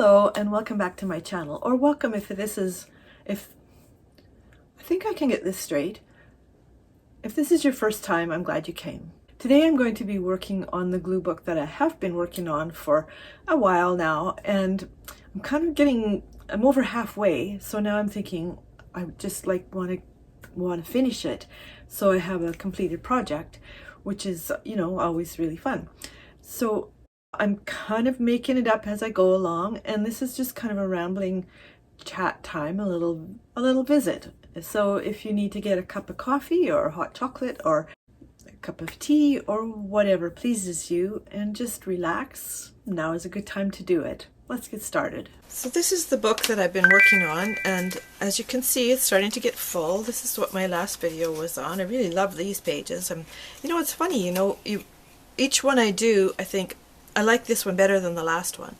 Hello and welcome back to my channel, or welcome if I think I can get this straight. If this is your first time, I'm glad you came. Today I'm going to be working on the glue book that I have been working on for a while now, and I'm over halfway, so now I'm thinking I would just want to finish it so I have a completed project, which is, always really fun. So I'm kind of making it up as I go along, and this is just kind of a rambling chat time, a little visit. So if you need to get a cup of coffee or hot chocolate or a cup of tea or whatever pleases you and just relax, now is a good time to do it. Let's get started. So this is the book that I've been working on, and as you can see, it's starting to get full. This is what my last video was on. I really love these pages. It's funny, each one I do, I think I like this one better than the last one.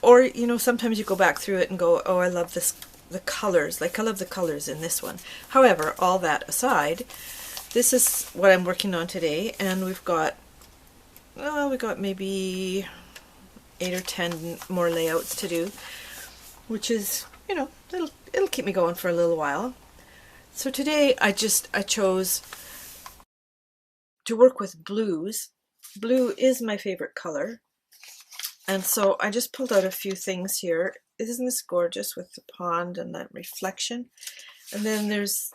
Or sometimes you go back through it and go, oh, I love the colors. Like, I love the colors in this one. However, all that aside, this is what I'm working on today, and we got maybe 8 or 10 more layouts to do, which is, it'll keep me going for a little while. So today I chose to work with blues. Blue is my favorite color, and so I just pulled out a few things here. Isn't this gorgeous with the pond and that reflection? And then there's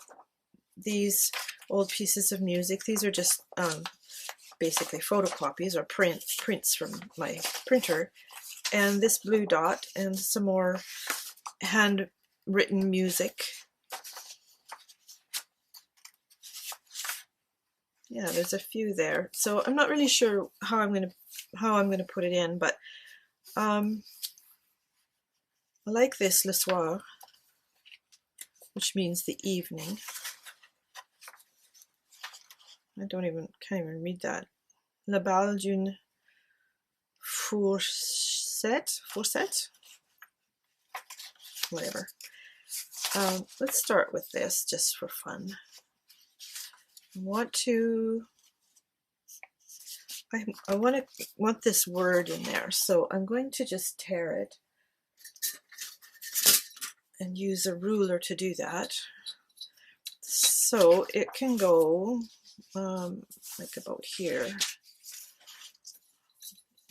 these old pieces of music. These are just basically photocopies or prints from my printer, and this blue dot and some more handwritten music. Yeah, there's a few there. So I'm not really sure how I'm gonna put it in, but I like this le soir, which means the evening. Can't even read that. La balle d'une fourchette, whatever. Let's start with this just for fun. I want this word in there, so I'm going to just tear it and use a ruler to do that. So it can go like about here.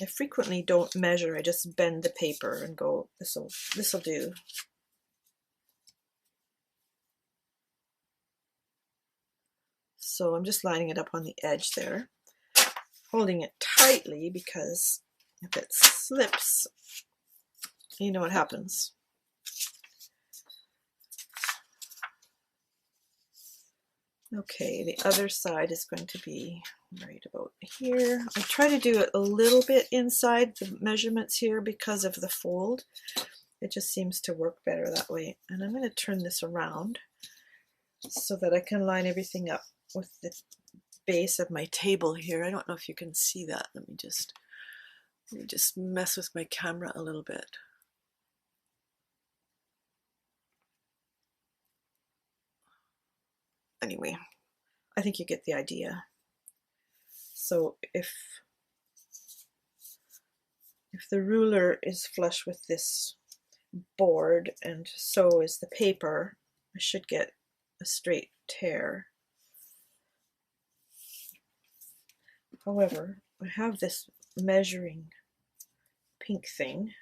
I frequently don't measure, I just bend the paper and go, this'll do. So I'm just lining it up on the edge there, holding it tightly, because if it slips, you know what happens. Okay, the other side is going to be right about here. I try to do it a little bit inside the measurements here because of the fold. It just seems to work better that way. And I'm going to turn this around so that I can line everything up with the base of my table here. I don't know if you can see that. Let me just mess with my camera a little bit. Anyway, I think you get the idea. So if the ruler is flush with this board and so is the paper, I should get a straight tear. However, I have this measuring pink thing.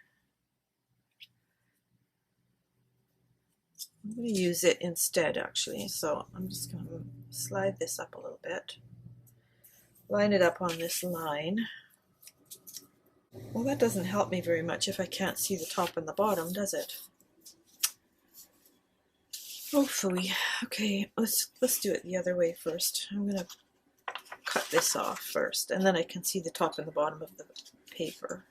I'm going to use it instead, actually. So I'm just going to slide this up a little bit, line it up on this line. Well, that doesn't help me very much if I can't see the top and the bottom, does it? Oh, phooey. Okay, let's do it the other way first. I'm going to cut this off first, and then I can see the top and the bottom of the paper.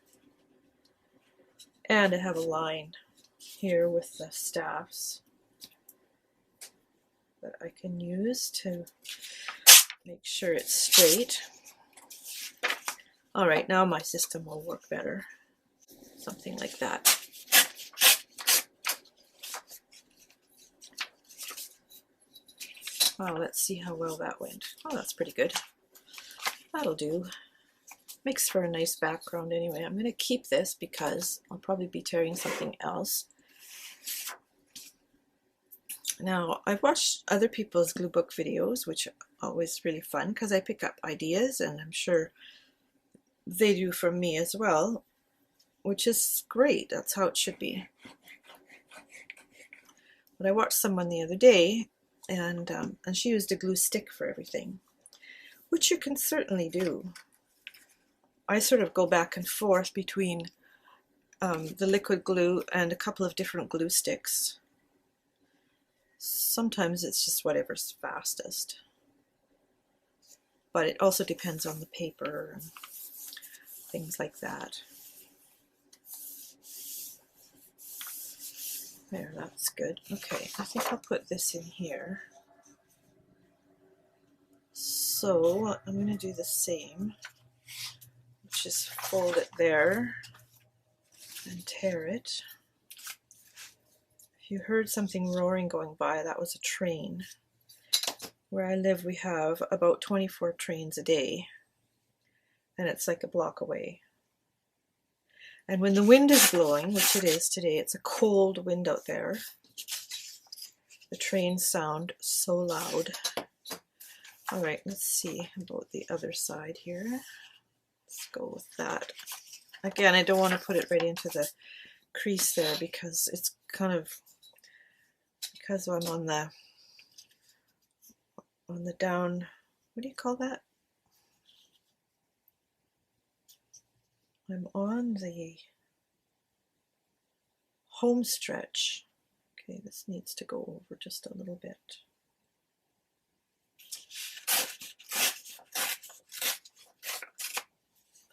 And I have a line here with the staffs that I can use to make sure it's straight. All right, now my system will work better. Something like that. Well, let's see how well that went. Oh, that's pretty good. That'll do. Makes for a nice background anyway. I'm going to keep this because I'll probably be tearing something else. Now, I've watched other people's glue book videos, which are always really fun because I pick up ideas, and I'm sure they do from me as well, which is great. That's how it should be. But I watched someone the other day, and she used a glue stick for everything, which you can certainly do. I sort of go back and forth between the liquid glue and a couple of different glue sticks. Sometimes it's just whatever's fastest, but it also depends on the paper and things like that. There, that's good. Okay, I think I'll put this in here. So I'm going to do the same. Just fold it there and tear it. If you heard something roaring going by, that was a train. Where I live, we have about 24 trains a day, and it's like a block away. And when the wind is blowing, which it is today, it's a cold wind out there, the trains sound so loud. All right, let's see about the other side here. Let's go with that. Again, I don't want to put it right into the crease there because it's kind of, because I'm on the down, what do you call that? I'm on the home stretch. Okay, this needs to go over just a little bit.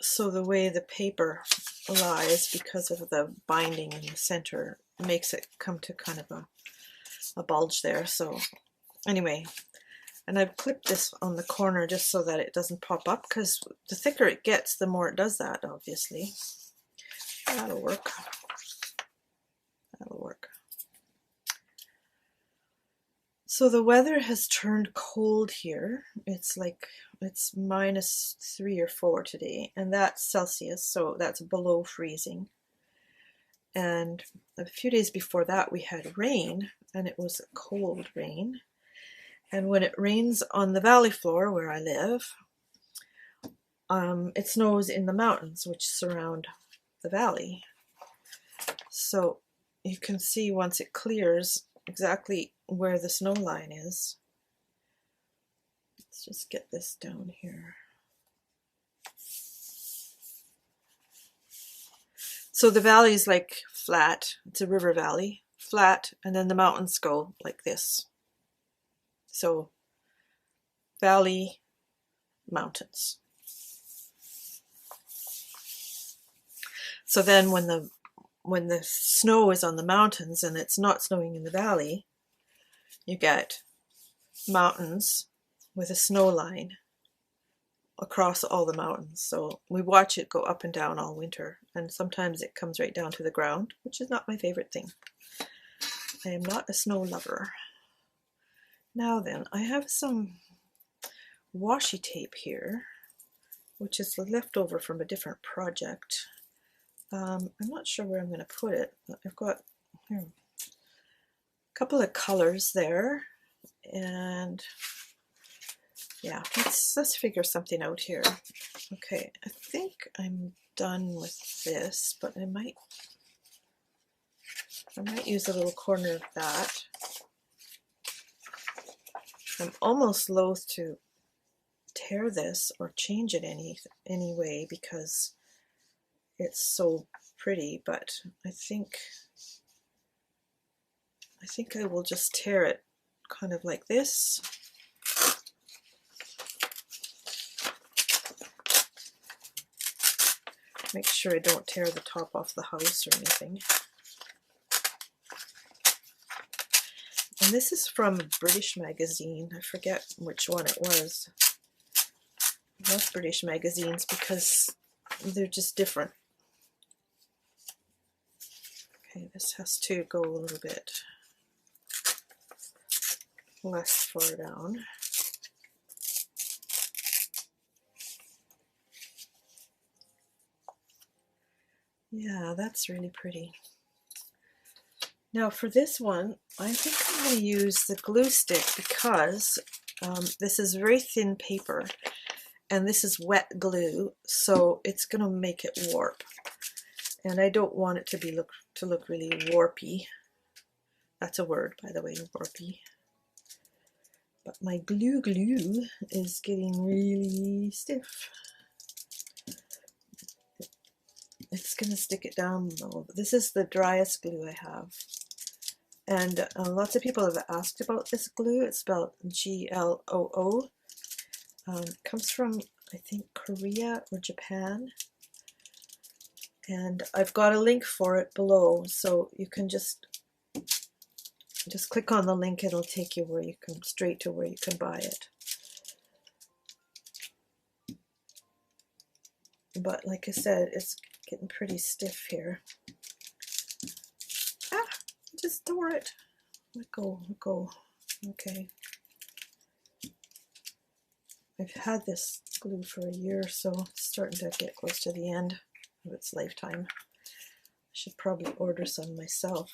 So the way the paper lies, because of the binding in the center, makes it come to kind of a bulge there. So anyway, and I've clipped this on the corner just so that it doesn't pop up, because the thicker it gets, the more it does that, obviously. That'll work. That'll work. So the weather has turned cold here. It's like, it's -3 or 4 today, and that's Celsius, so that's below freezing. And a few days before that we had rain, and it was cold rain. And when it rains on the valley floor where I live, it snows in the mountains which surround the valley. So you can see once it clears exactly where the snow line is. Let's just get this down here. So the valley is like flat. It's a river valley, flat, and then the mountains go like this. So valley, mountains. So then when the snow is on the mountains and it's not snowing in the valley, you get mountains with a snow line across all the mountains. So we watch it go up and down all winter, and sometimes it comes right down to the ground, which is not my favorite thing. I am not a snow lover. Now then, I have some washi tape here, which is the leftover from a different project. I'm not sure where I'm going to put it, but I've got here a couple of colors there, and yeah, let's figure something out here. Okay, I think I'm done with this, but I might use a little corner of that. I'm almost loath to tear this or change it any way because it's so pretty, but I think I will just tear it kind of like this. Make sure I don't tear the top off the house or anything. And this is from a British magazine. I forget which one it was. I love British magazines because they're just different. Okay, this has to go a little bit less far down. Yeah, that's really pretty. Now for this one, I think I'm going to use the glue stick because this is very thin paper and this is wet glue, so it's going to make it warp. And I don't want it to look really warpy. That's a word, by the way, warpy. But my glue is getting really stiff. It's going to stick it down though. This is the driest glue I have. And lots of people have asked about this glue. It's spelled G-L-O-O. Comes from, I think, Korea or Japan. And I've got a link for it below, so you can just click on the link. It'll take you straight to where you can buy it. But like I said, it's getting pretty stiff here. Ah, just tore it. Let go, let go. Okay. I've had this glue for a year, so it's starting to get close to the end of its lifetime. I should probably order some myself.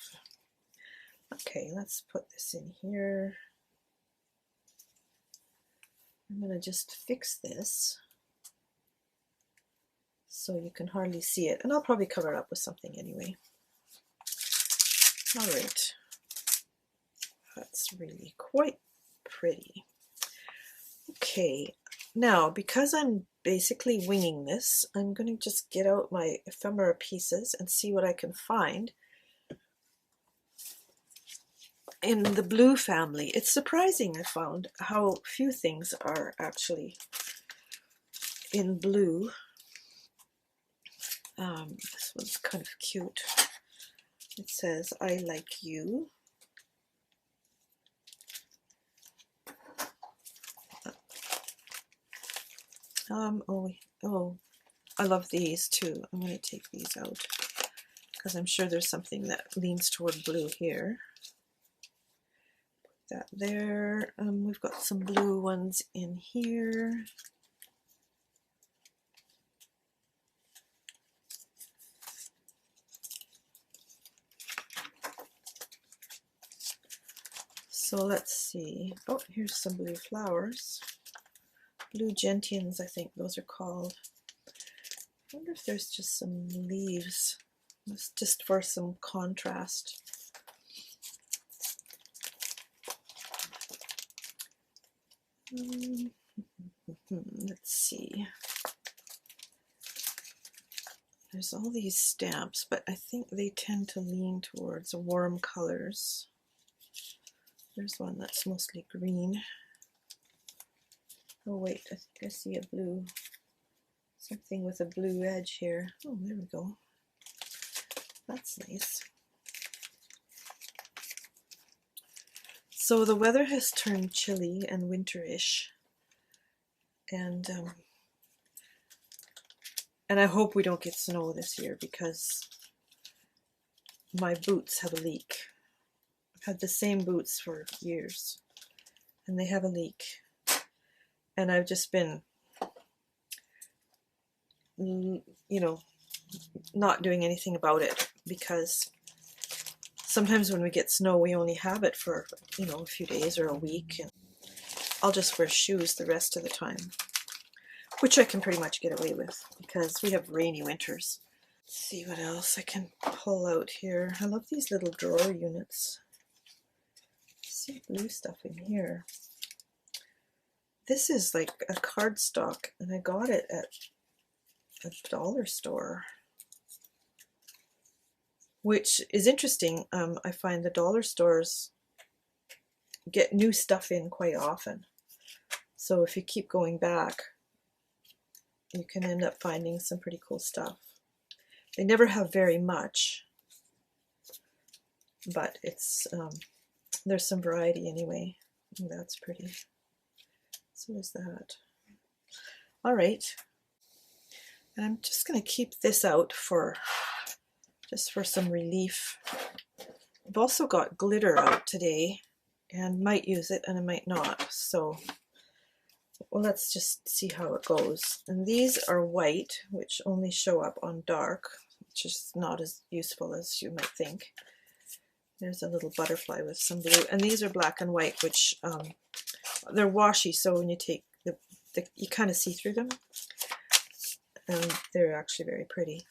Okay, let's put this in here. I'm going to just fix this so you can hardly see it, and I'll probably cover it up with something anyway. All right, that's really quite pretty. Okay, now because I'm basically winging this, I'm going to just get out my ephemera pieces and see what I can find in the blue family. It's surprising, I found, how few things are actually in blue. This one's kind of cute. It says, "I like you." Oh, I love these too. I'm going to take these out because I'm sure there's something that leans toward blue here. Put that there. We've got some blue ones in here. So let's see. Oh, here's some blue flowers. Blue gentians, I think those are called. I wonder if there's just some leaves. It's just for some contrast. Let's see. There's all these stamps, but I think they tend to lean towards warm colors. There's one that's mostly green. Oh wait, I think I see a blue, something with a blue edge here. Oh, there we go. That's nice. So the weather has turned chilly and winterish, and I hope we don't get snow this year because my boots have a leak. I've had the same boots for years, and they have a leak. And I've just been, you know, not doing anything about it because sometimes when we get snow, we only have it for, you know, a few days or a week. And I'll just wear shoes the rest of the time, which I can pretty much get away with because we have rainy winters. Let's see what else I can pull out here. I love these little drawer units. I see blue stuff in here. This is like a cardstock, and I got it at a dollar store, which is interesting. I find the dollar stores get new stuff in quite often. So if you keep going back, you can end up finding some pretty cool stuff. They never have very much, but it's there's some variety anyway. Oh, that's pretty. So is that. All right, and I'm just going to keep this out for just for some relief. I've also got glitter out today and might use it and I might not, so well, let's just see how it goes. And these are white, which only show up on dark, which is not as useful as you might think. There's a little butterfly with some blue, and these are black and white, which they're washy, so when you take you kind of see through them, and they're actually very pretty.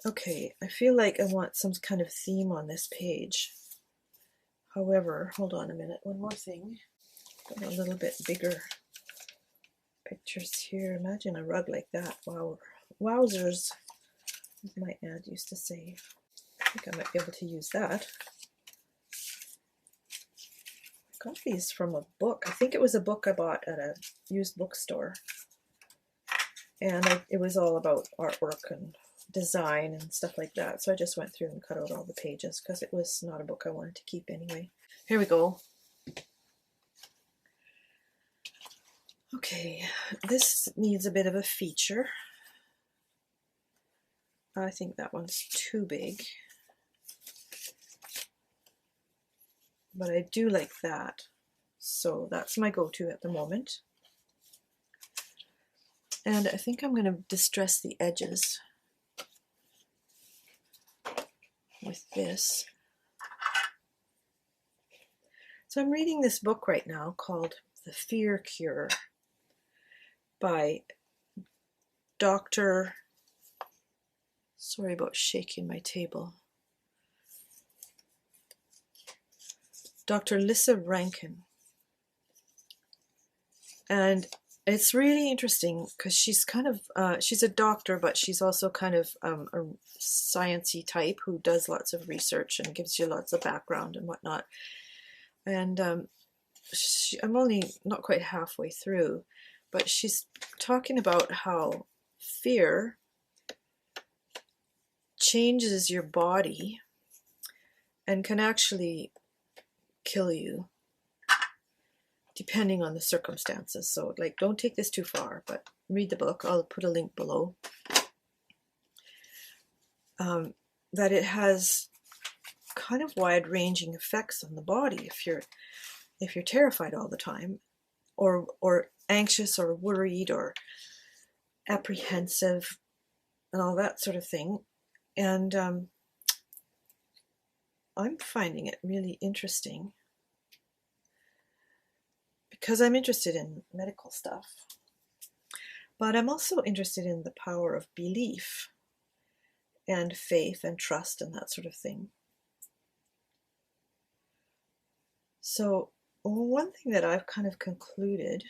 Okay, I feel like I want some kind of theme on this page. However, hold on a minute, one more thing. Got a little bit bigger pictures here. Imagine a rug like that. Wow, wowzers, as my aunt used to say. I think I might be able to use that. I got these from a book. I think it was a book I bought at a used bookstore. And it was all about artwork and design and stuff like that. So I just went through and cut out all the pages because it was not a book I wanted to keep anyway. Here we go. Okay, this needs a bit of a feature. I think that one's too big. But I do like that. So that's my go-to at the moment. And I think I'm going to distress the edges with this. So I'm reading this book right now called The Fear Cure by Dr. Sorry about shaking my table. Dr. Lissa Rankin. And it's really interesting because she's kind of, she's a doctor, but she's also kind of a sciencey type who does lots of research and gives you lots of background and whatnot. And I'm only not quite halfway through, but she's talking about how fear changes your body and can actually kill you depending on the circumstances. So like, don't take this too far, but read the book. I'll put a link below. That it has kind of wide-ranging effects on the body if you're terrified all the time, or anxious or worried or apprehensive and all that sort of thing. And I'm finding it really interesting because I'm interested in medical stuff, but I'm also interested in the power of belief and faith and trust and that sort of thing. So one thing that I've kind of concluded,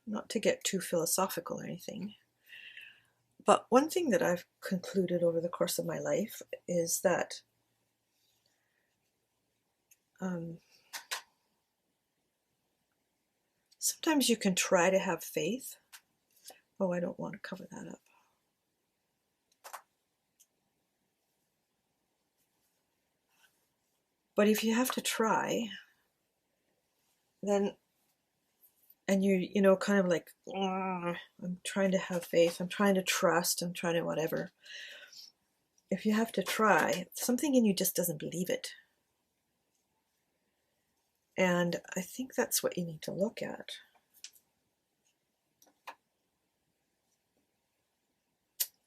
not to get too philosophical or anything, but one thing that I've concluded over the course of my life is that sometimes you can try to have faith. Oh, I don't want to cover that up. But if you have to try, then, and you know, kind of like, I'm trying to have faith, I'm trying to trust, I'm trying to whatever. If you have to try, something in you just doesn't believe it. And I think that's what you need to look at.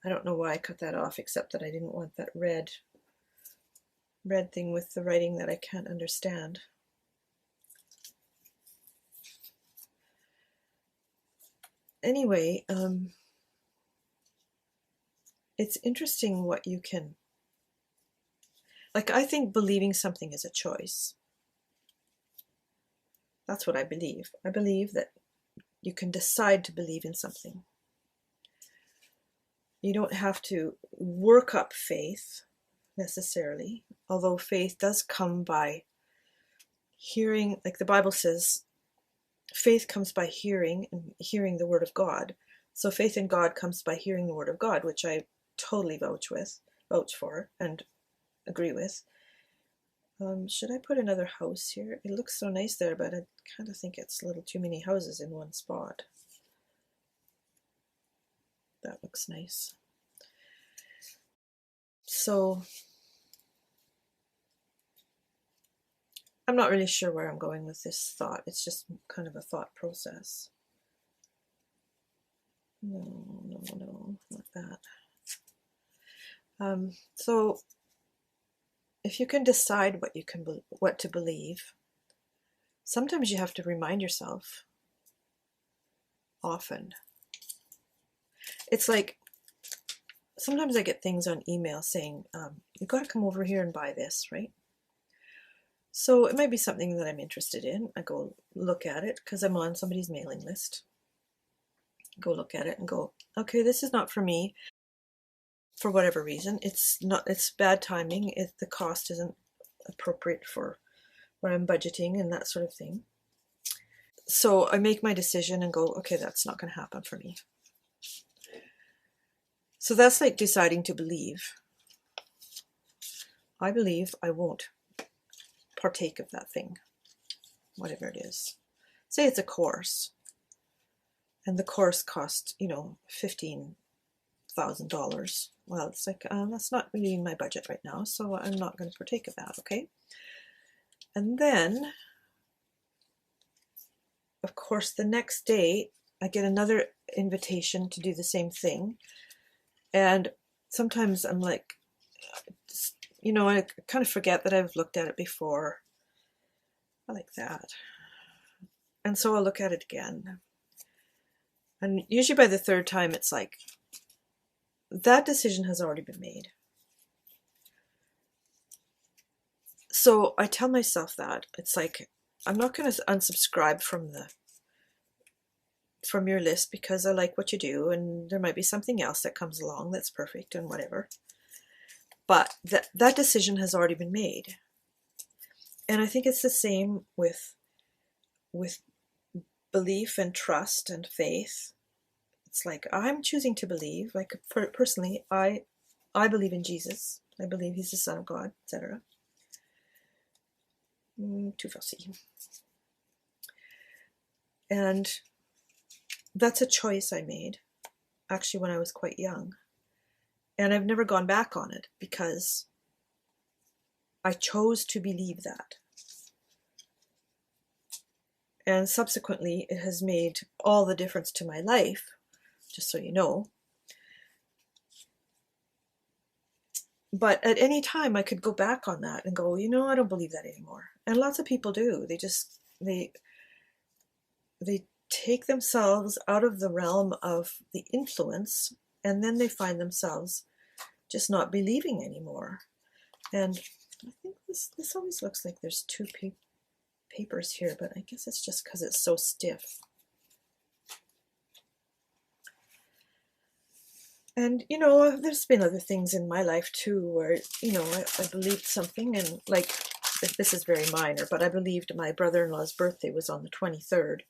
I don't know why I cut that off, except that I didn't want that red thing with the writing that I can't understand. Anyway, it's interesting what you can, like, I think believing something is a choice. That's what I believe. I believe that you can decide to believe in something. You don't have to work up faith necessarily, although faith does come by hearing, like the Bible says, faith comes by hearing, and hearing the word of God. So faith in God comes by hearing the word of God, which I totally vouch for and agree with. Should I put another house here? It looks so nice there, but I kind of think it's a little too many houses in one spot. That looks nice. So I'm not really sure where I'm going with this thought. It's just kind of a thought process. No, not that. So if you can decide what to believe, sometimes you have to remind yourself often. It's like sometimes I get things on email saying, you got to come over here and buy this, right? So it might be something that I'm interested in. I go look at it because I'm on somebody's mailing list. Go look at it and go, okay, this is not for me for whatever reason. It's bad timing. The cost isn't appropriate for what I'm budgeting and that sort of thing. So I make my decision and go, okay, that's not going to happen for me. So that's like deciding to believe. I believe I won't partake of that thing, whatever it is. Say it's a course, and the course cost, $15,000. Well, it's like, that's not really in my budget right now, so I'm not going to partake of that, okay? And then, of course, the next day, I get another invitation to do the same thing. And sometimes I'm like, I kind of forget that I've looked at it before. I like that. And so I'll look at it again. And usually by the third time, it's like, that decision has already been made. So I tell myself that. It's like, I'm not going to unsubscribe from your list because I like what you do, and there might be something else that comes along that's perfect and whatever. But that decision has already been made. And I think it's the same with belief and trust and faith. It's like, I'm choosing to believe. Like, personally, I believe in Jesus. I believe he's the Son of God, etc. Too fussy. And that's a choice I made, actually, when I was quite young. And I've never gone back on it because I chose to believe that. And subsequently, it has made all the difference to my life, just so you know. But at any time, I could go back on that and go, I don't believe that anymore. And lots of people do. They take themselves out of the realm of the influence, and then they find themselves just not believing anymore. And I think this always looks like there's two papers here, but I guess it's just because it's so stiff. And, there's been other things in my life too where, I believed something, and like, this is very minor, but I believed my brother-in-law's birthday was on the 23rd.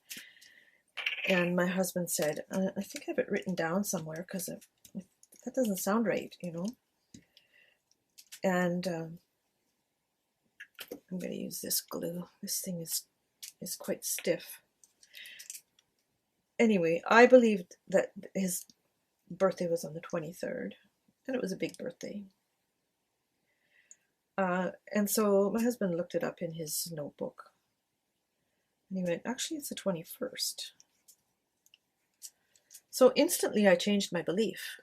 And my husband said, I think I have it written down somewhere because that doesn't sound right, And I'm going to use this glue. This thing is quite stiff. Anyway, I believed that his birthday was on the 23rd, and it was a big birthday. And so my husband looked it up in his notebook, and he went, actually, it's the 21st. So instantly I changed my belief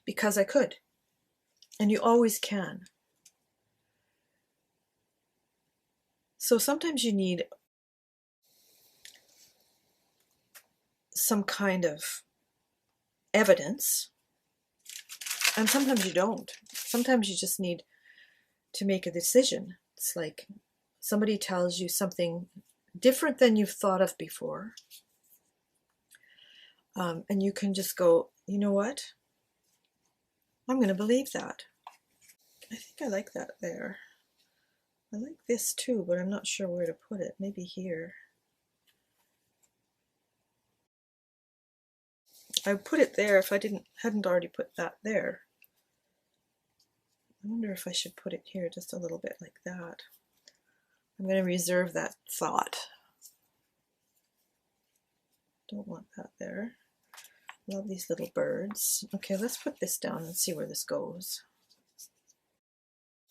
because I could, and you always can. So sometimes you need some kind of evidence, and sometimes you don't. Sometimes you just need to make a decision. It's like somebody tells you something different than you've thought of before, and you can just go, you know what? I'm going to believe that. I think I like that there. I like this too, but I'm not sure where to put it. Maybe here. I would put it there if I hadn't already put that there. I wonder if I should put it here just a little bit like that. I'm going to reserve that thought. Don't want that there. Love these little birds. Okay, let's put this down and see where this goes.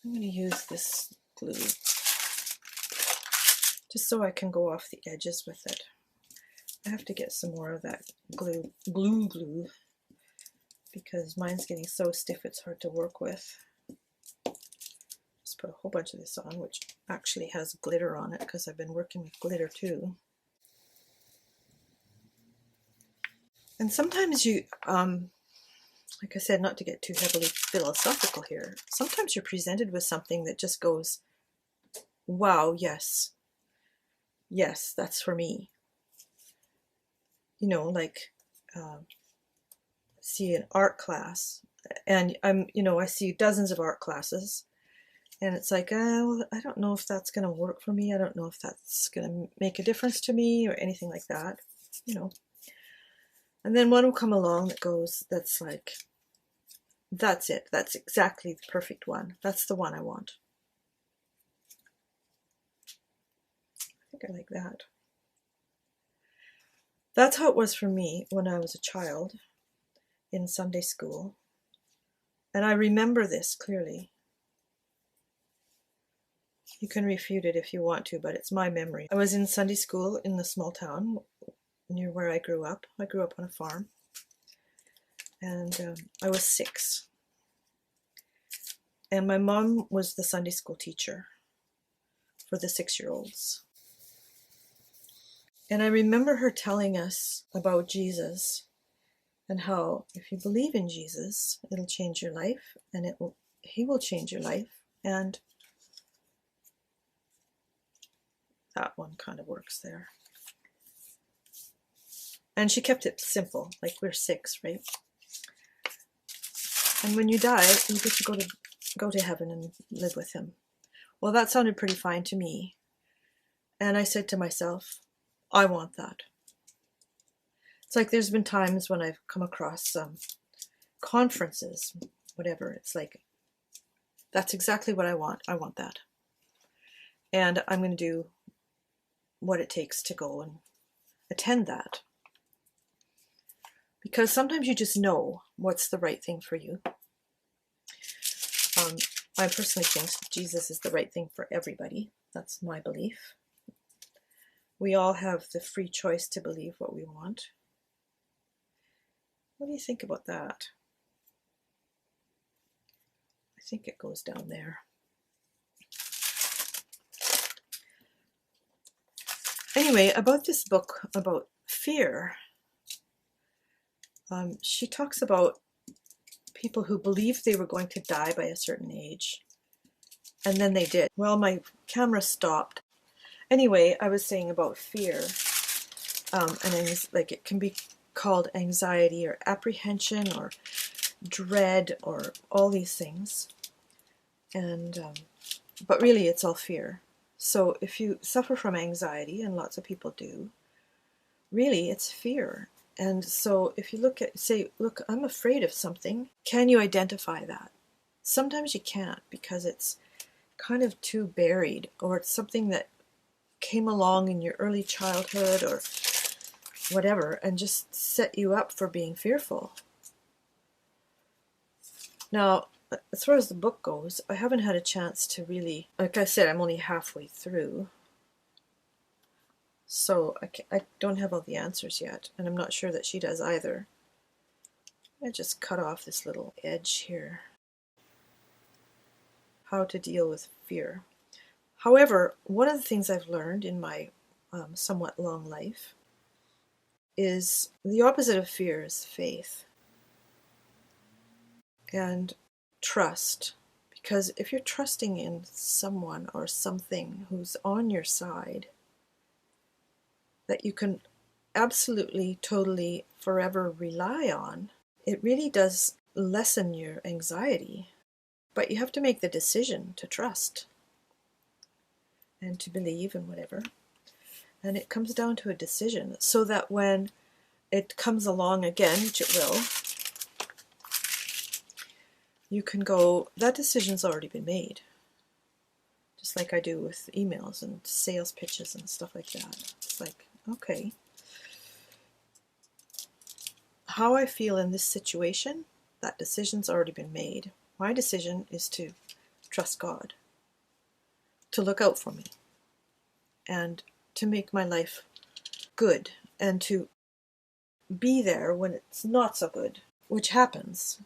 I'm going to use this glue just so I can go off the edges with it. I have to get some more of that glue because mine's getting so stiff it's hard to work with. Just put a whole bunch of this on, which actually has glitter on it because I've been working with glitter too. And sometimes you, like I said, not to get too heavily philosophical here, sometimes you're presented with something that just goes, wow, yes, yes, that's for me. You know, like, see an art class, and I see dozens of art classes, and it's like, well, I don't know if that's going to work for me. I don't know if that's going to make a difference to me or anything like that, you know. And then one will come along that goes, that's like, that's it. That's exactly the perfect one. That's the one I want. I think I like that. That's how it was for me when I was a child in Sunday school. And I remember this clearly. You can refute it if you want to, but it's my memory. I was in Sunday school in the small town near where I grew up. I grew up on a farm. And I was 6. And my mom was the Sunday school teacher for the 6-year-olds. And I remember her telling us about Jesus and how if you believe in Jesus, it'll change your life, and he will change your life. And that one kind of works there. And she kept it simple, like we're 6, right? And when you die, you get to go to heaven and live with him. Well, that sounded pretty fine to me. And I said to myself, I want that. It's like there's been times when I've come across some conferences, whatever. It's like, that's exactly what I want. I want that. And I'm going to do what it takes to go and attend that. Because sometimes you just know what's the right thing for you. I personally think Jesus is the right thing for everybody. That's my belief. We all have the free choice to believe what we want. What do you think about that? I think it goes down there. Anyway, about this book about fear, she talks about people who believed they were going to die by a certain age, and then they did. Well, my camera stopped. Anyway, I was saying about fear, and it's like it can be called anxiety or apprehension or dread or all these things, and but really it's all fear. So if you suffer from anxiety, and lots of people do, really it's fear. And so if you say, look, I'm afraid of something, can you identify that? Sometimes you can't because it's kind of too buried, or it's something that came along in your early childhood or whatever and just set you up for being fearful. Now, as far as the book goes, I haven't had a chance to really, like I said, I'm only halfway through. So I don't have all the answers yet, and I'm not sure that she does either. I just cut off this little edge here. How to deal with fear. However, one of the things I've learned in my somewhat long life is the opposite of fear is faith and trust. Because if you're trusting in someone or something who's on your side, that you can absolutely, totally, forever rely on, it really does lessen your anxiety. But you have to make the decision to trust and to believe and whatever. And it comes down to a decision, so that when it comes along again, which it will, you can go, that decision's already been made. Just like I do with emails and sales pitches and stuff like that. It's like, okay, how I feel in this situation, that decision's already been made. My decision is to trust God, to look out for me, and to make my life good, and to be there when it's not so good. which happens,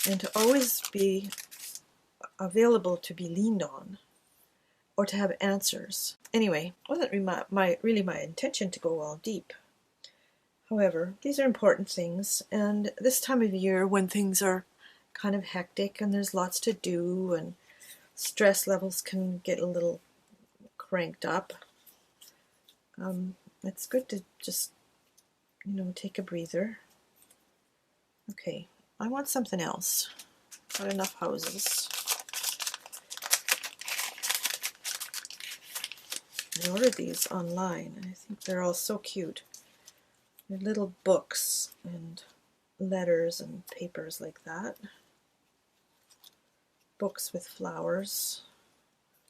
and to always be available to be leaned on or to have answers. Anyway, it wasn't really my intention to go all deep. However, these are important things, and this time of year when things are kind of hectic and there's lots to do and stress levels can get a little cranked up, it's good to just, take a breather. Okay, I want something else. Got enough houses. I ordered these online, and I think they're all so cute. They're little books and letters and papers like that. Books with flowers.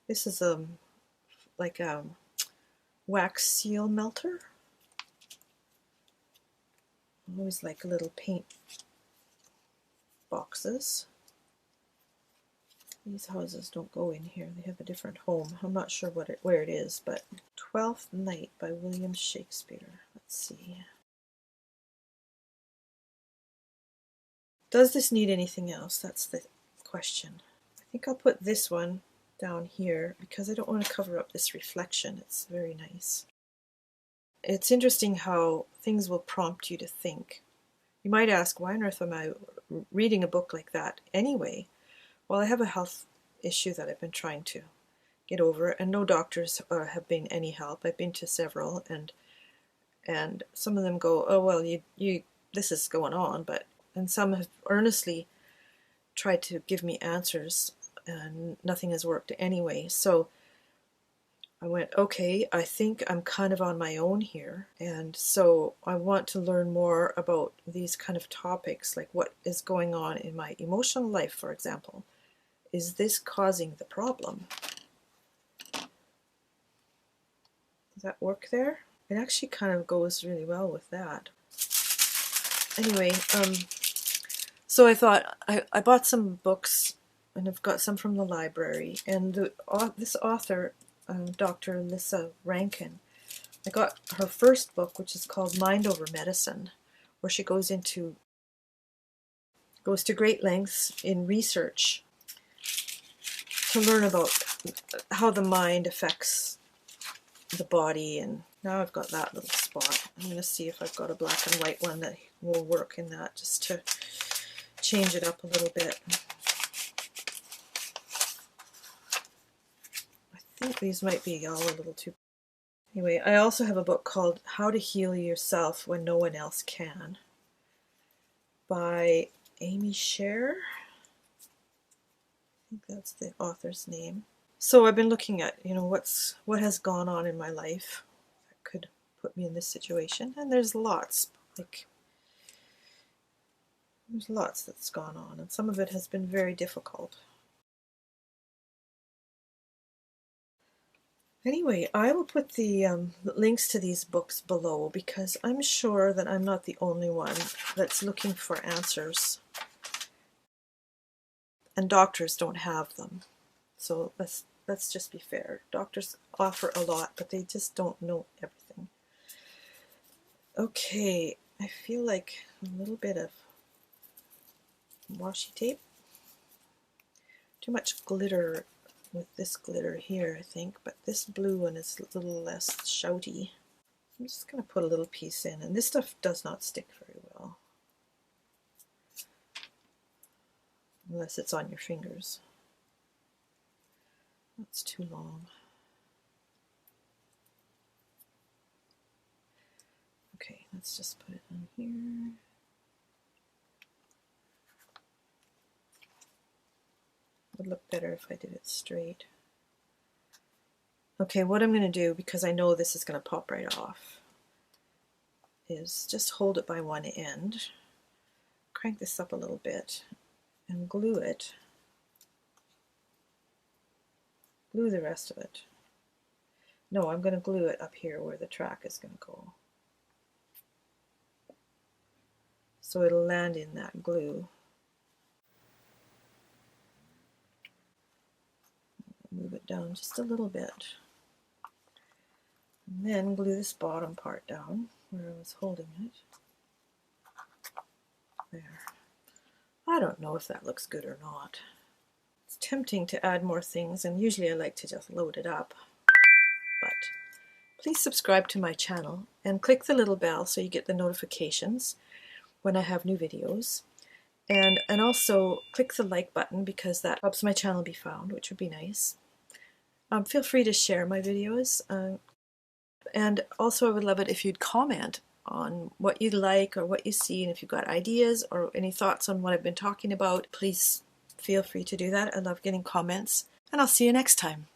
This is like a wax seal melter. I always like little paint boxes. These houses don't go in here. They have a different home. I'm not sure where it is, but Twelfth Night by William Shakespeare. Let's see. Does this need anything else? That's the question. I think I'll put this one down here because I don't want to cover up this reflection. It's very nice. It's interesting how things will prompt you to think. You might ask, why on earth am I reading a book like that anyway? Well, I have a health issue that I've been trying to get over, and no doctors have been any help. I've been to several, and some of them go, oh well, you this is going on, and some have earnestly tried to give me answers, and nothing has worked anyway. So I went, okay, I think I'm kind of on my own here, and so I want to learn more about these kind of topics, like what is going on in my emotional life, for example. Is this causing the problem? Does that work there? It actually kind of goes really well with that. Anyway, so I thought I bought some books, and I've got some from the library, and this author, Dr. Lissa Rankin, I got her first book, which is called Mind Over Medicine, where she goes to great lengths in research to learn about how the mind affects the body. And now I've got that little spot. I'm going to see if I've got a black and white one that will work in that, just to change it up a little bit. I think these might be all a little too... Anyway, I also have a book called How to Heal Yourself When No One Else Can by Amy Sher. I think that's the author's name. So I've been looking at, what has gone on in my life that could put me in this situation, and there's lots that's gone on, and some of it has been very difficult. Anyway, I will put the links to these books below, because I'm sure that I'm not the only one that's looking for answers, and doctors don't have them. So let's just be fair. Doctors offer a lot, but they just don't know everything. Okay, I feel like a little bit of washi tape. Too much glitter with this glitter here, I think, but this blue one is a little less shouty. I'm just going to put a little piece in, and this stuff does not stick very well, unless it's on your fingers. That's too long. Okay, let's just put it on here. It would look better if I did it straight. Okay, what I'm going to do, because I know this is going to pop right off, is just hold it by one end, crank this up a little bit, and glue it. Glue the rest of it. No, I'm going to glue it up here where the track is going to go. So it'll land in that glue. Move it down just a little bit. And then glue this bottom part down where I was holding it. There. I don't know if that looks good or not. It's tempting to add more things, and usually I like to just load it up. But please subscribe to my channel and click the little bell so you get the notifications when I have new videos. And also click the like button because that helps my channel be found, which would be nice. Feel free to share my videos. And also I would love it if you'd comment on what you like or what you see, and if you've got ideas or any thoughts on what I've been talking about, please feel free to do that. I love getting comments, and I'll see you next time.